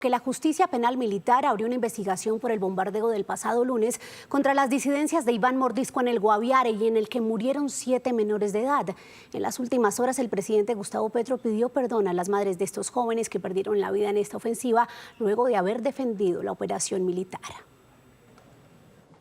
Que la justicia penal militar abrió una investigación por el bombardeo del pasado lunes contra las disidencias de Iván Mordisco en el Guaviare y en el que murieron 7 menores de edad. En las últimas horas, el presidente Gustavo Petro pidió perdón a las madres de estos jóvenes que perdieron la vida en esta ofensiva luego de haber defendido la operación militar.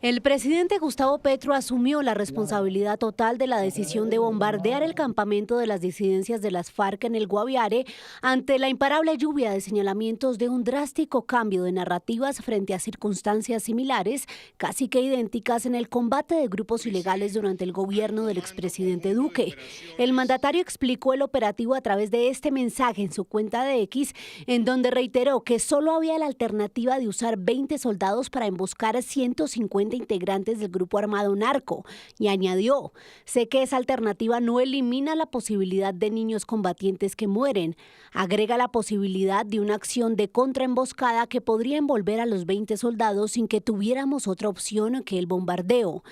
El presidente Gustavo Petro asumió la responsabilidad total de la decisión de bombardear el campamento de las disidencias de las FARC en el Guaviare ante la imparable lluvia de señalamientos de un drástico cambio de narrativas frente a circunstancias similares, casi que idénticas en el combate de grupos ilegales durante el gobierno del expresidente Duque. El mandatario explicó el operativo a través de este mensaje en su cuenta de X, en donde reiteró que solo había la alternativa de usar 20 soldados para emboscar a 150 integrantes del grupo armado narco, y añadió: sé que esa alternativa no elimina la posibilidad de niños combatientes que mueren, agrega la posibilidad de una acción de contraemboscada que podría envolver a los 20 soldados sin que tuviéramos otra opción que el bombardeo.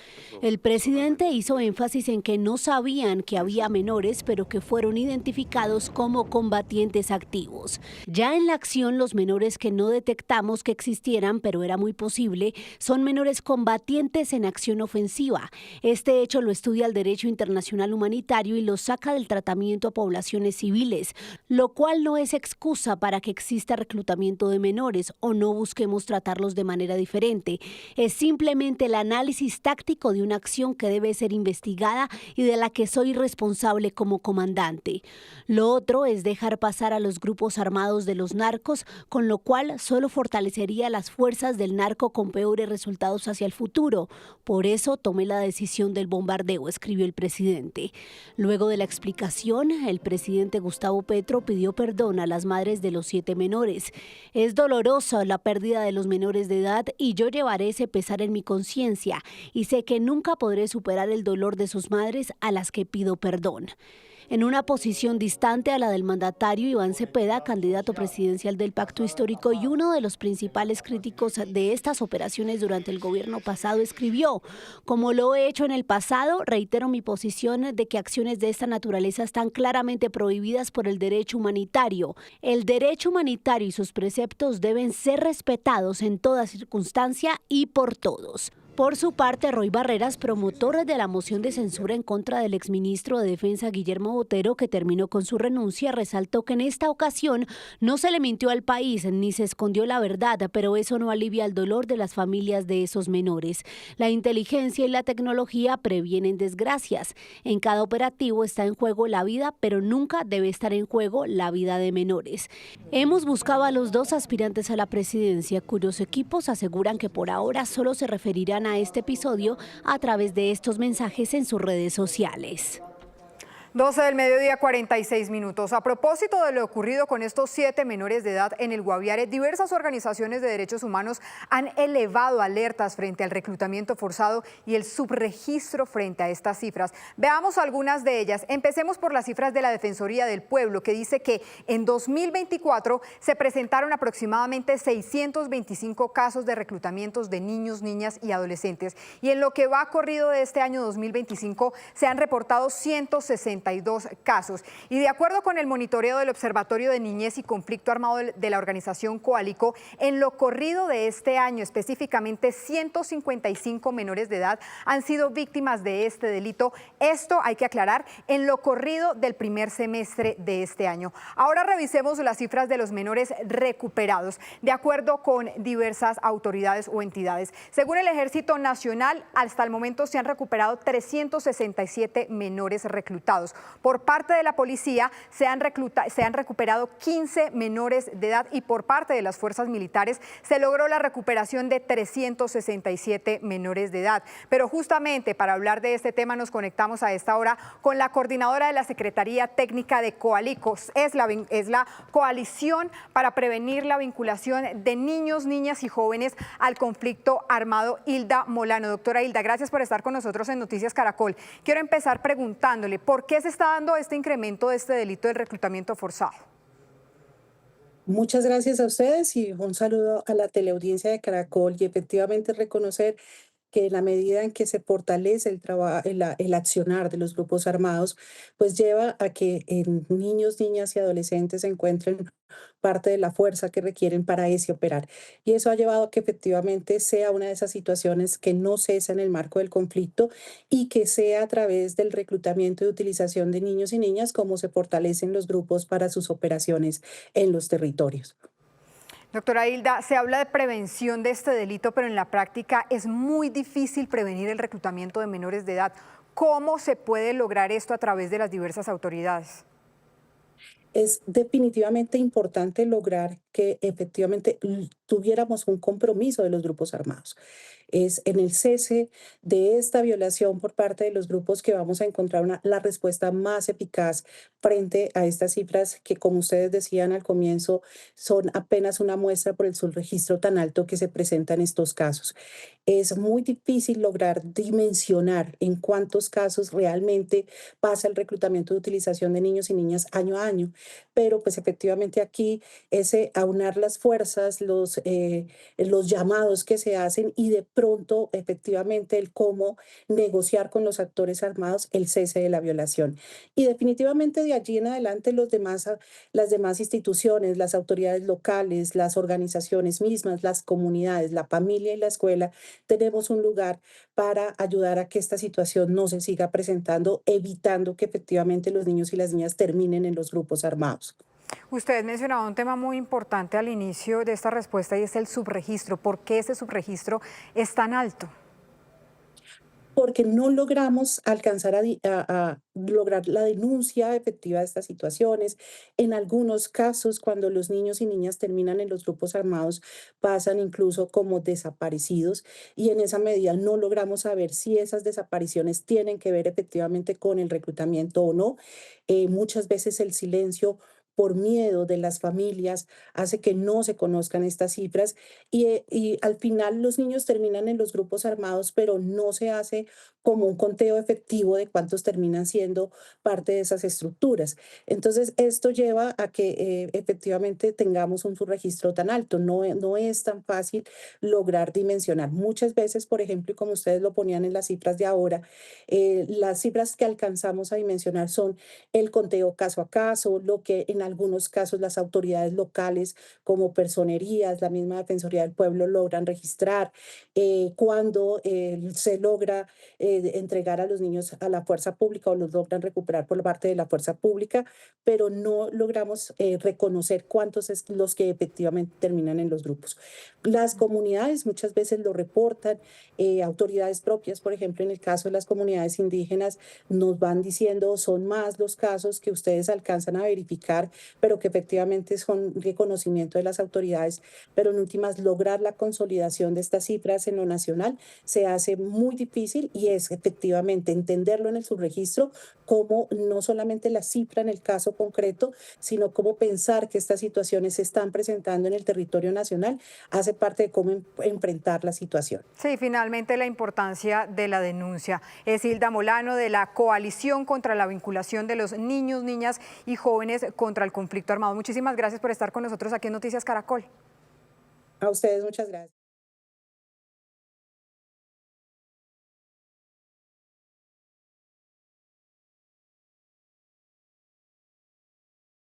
El presidente hizo énfasis en que no sabían que había menores, pero que fueron identificados como combatientes activos. Ya en la acción, los menores que no detectamos que existieran, pero era muy posible, son menores combatientes en acción ofensiva. Este hecho lo estudia el derecho internacional humanitario y lo saca del tratamiento a poblaciones civiles, lo cual no es excusa para que exista reclutamiento de menores o no busquemos tratarlos de manera diferente. Es simplemente el análisis táctico de una acción que debe ser investigada y de la que soy responsable como comandante. Lo otro es dejar pasar a los grupos armados de los narcos, con lo cual solo fortalecería las fuerzas del narco con peores resultados hacia el futuro. Por eso tomé la decisión del bombardeo, escribió el presidente. Luego de la explicación, el presidente Gustavo Petro pidió perdón a las madres de los 7 menores. Es dolorosa la pérdida de los menores de edad y yo llevaré ese pesar en mi conciencia y sé que nunca podré superar el dolor de sus madres a las que pido perdón. En una posición distante a la del mandatario, Iván Cepeda, candidato presidencial del Pacto Histórico y uno de los principales críticos de estas operaciones durante el gobierno pasado, escribió: como lo he hecho en el pasado, reitero mi posición de que acciones de esta naturaleza están claramente prohibidas por el derecho humanitario. El derecho humanitario y sus preceptos deben ser respetados en toda circunstancia y por todos. Por su parte, Roy Barreras, promotor de la moción de censura en contra del exministro de Defensa Guillermo Botero, que terminó con su renuncia, resaltó que en esta ocasión no se le mintió al país ni se escondió la verdad, pero eso no alivia el dolor de las familias de esos menores. La inteligencia y la tecnología previenen desgracias. En cada operativo está en juego la vida, pero nunca debe estar en juego la vida de menores. Hemos buscado a los 2 aspirantes a la presidencia, cuyos equipos aseguran que por ahora solo se referirán a este episodio a través de estos mensajes en sus redes sociales. 12 del mediodía, 46 minutos. A propósito de lo ocurrido con estos 7 menores de edad en el Guaviare, diversas organizaciones de derechos humanos han elevado alertas frente al reclutamiento forzado y el subregistro frente a estas cifras. Veamos algunas de ellas. Empecemos por las cifras de la Defensoría del Pueblo, que dice que en 2024 se presentaron aproximadamente 625 casos de reclutamientos de niños, niñas y adolescentes. Y en lo que va corrido de este año 2025 se han reportado 162 casos. Y de acuerdo con el monitoreo del Observatorio de Niñez y Conflicto Armado de la organización Coalico, en lo corrido de este año específicamente 155 menores de edad han sido víctimas de este delito. Esto hay que aclarar en lo corrido del primer semestre de este año. Ahora revisemos las cifras de los menores recuperados, de acuerdo con diversas autoridades o entidades. Según el Ejército Nacional, hasta el momento se han recuperado 367 menores reclutados. Por parte de la policía se han recuperado 15 menores de edad y por parte de las fuerzas militares se logró la recuperación de 367 menores de edad. Pero justamente para hablar de este tema nos conectamos a esta hora con la coordinadora de la Secretaría Técnica de Coalico. Es la coalición para prevenir la vinculación de niños, niñas y jóvenes al conflicto armado. Hilda Molano. Doctora Hilda, gracias por estar con nosotros en Noticias Caracol. Quiero empezar preguntándole, ¿por qué se está dando este incremento de este delito del reclutamiento forzado? Muchas gracias a ustedes y un saludo a la teleaudiencia de Caracol y efectivamente reconocer que en la medida en que se fortalece el trabajo, el accionar de los grupos armados, pues lleva a que en niños, niñas y adolescentes se encuentren parte de la fuerza que requieren para ese operar. Y eso ha llevado a que efectivamente sea una de esas situaciones que no cesa en el marco del conflicto y que sea a través del reclutamiento y utilización de niños y niñas como se fortalecen los grupos para sus operaciones en los territorios. Doctora Hilda, se habla de prevención de este delito, pero en la práctica es muy difícil prevenir el reclutamiento de menores de edad. ¿Cómo se puede lograr esto a través de las diversas autoridades? Es definitivamente importante lograr que efectivamente tuviéramos un compromiso de los grupos armados. Es en el cese de esta violación por parte de los grupos que vamos a encontrar la respuesta más eficaz frente a estas cifras que, como ustedes decían al comienzo, son apenas una muestra por el subregistro tan alto que se presenta en estos casos. Es muy difícil lograr dimensionar en cuántos casos realmente pasa el reclutamiento de utilización de niños y niñas año a año, pero pues efectivamente aquí ese aunar las fuerzas, los llamados que se hacen y de pronto efectivamente el cómo negociar con los actores armados el cese de la violación. Y definitivamente de allí en adelante las demás instituciones, las autoridades locales, las organizaciones mismas, las comunidades, la familia y la escuela, tenemos un lugar para ayudar a que esta situación no se siga presentando, evitando que efectivamente los niños y las niñas terminen en los grupos armados. Usted mencionaba un tema muy importante al inicio de esta respuesta y es el subregistro. ¿Por qué ese subregistro es tan alto? Porque no logramos alcanzar a lograr la denuncia efectiva de estas situaciones. En algunos casos, cuando los niños y niñas terminan en los grupos armados, pasan incluso como desaparecidos y en esa medida no logramos saber si esas desapariciones tienen que ver efectivamente con el reclutamiento o no. Muchas veces el silencio por miedo de las familias hace que no se conozcan estas cifras y al final los niños terminan en los grupos armados, pero no se hace como un conteo efectivo de cuántos terminan siendo parte de esas estructuras. Entonces, esto lleva a que efectivamente tengamos un subregistro tan alto. No es tan fácil lograr dimensionar. Muchas veces, por ejemplo, y como ustedes lo ponían en las cifras de ahora, las cifras que alcanzamos a dimensionar son el conteo caso a caso, lo que en algunos casos las autoridades locales como personerías, la misma Defensoría del Pueblo logran registrar, cuando se logra entregar a los niños a la fuerza pública o los logran recuperar por parte de la fuerza pública, pero no logramos reconocer cuántos es los que efectivamente terminan en los grupos. Las comunidades muchas veces lo reportan, autoridades propias, por ejemplo, en el caso de las comunidades indígenas, nos van diciendo son más los casos que ustedes alcanzan a verificar, pero que efectivamente son reconocimiento de las autoridades, pero en últimas lograr la consolidación de estas cifras en lo nacional se hace muy difícil y es efectivamente entenderlo en el subregistro como no solamente la cifra en el caso concreto, sino cómo pensar que estas situaciones se están presentando en el territorio nacional hace parte de cómo enfrentar la situación. Sí, finalmente la importancia de la denuncia. Es Hilda Molano de la Coalición contra la Vinculación de los Niños, Niñas y Jóvenes contra el Conflicto Armado. Muchísimas gracias por estar con nosotros aquí en Noticias Caracol. A ustedes muchas gracias.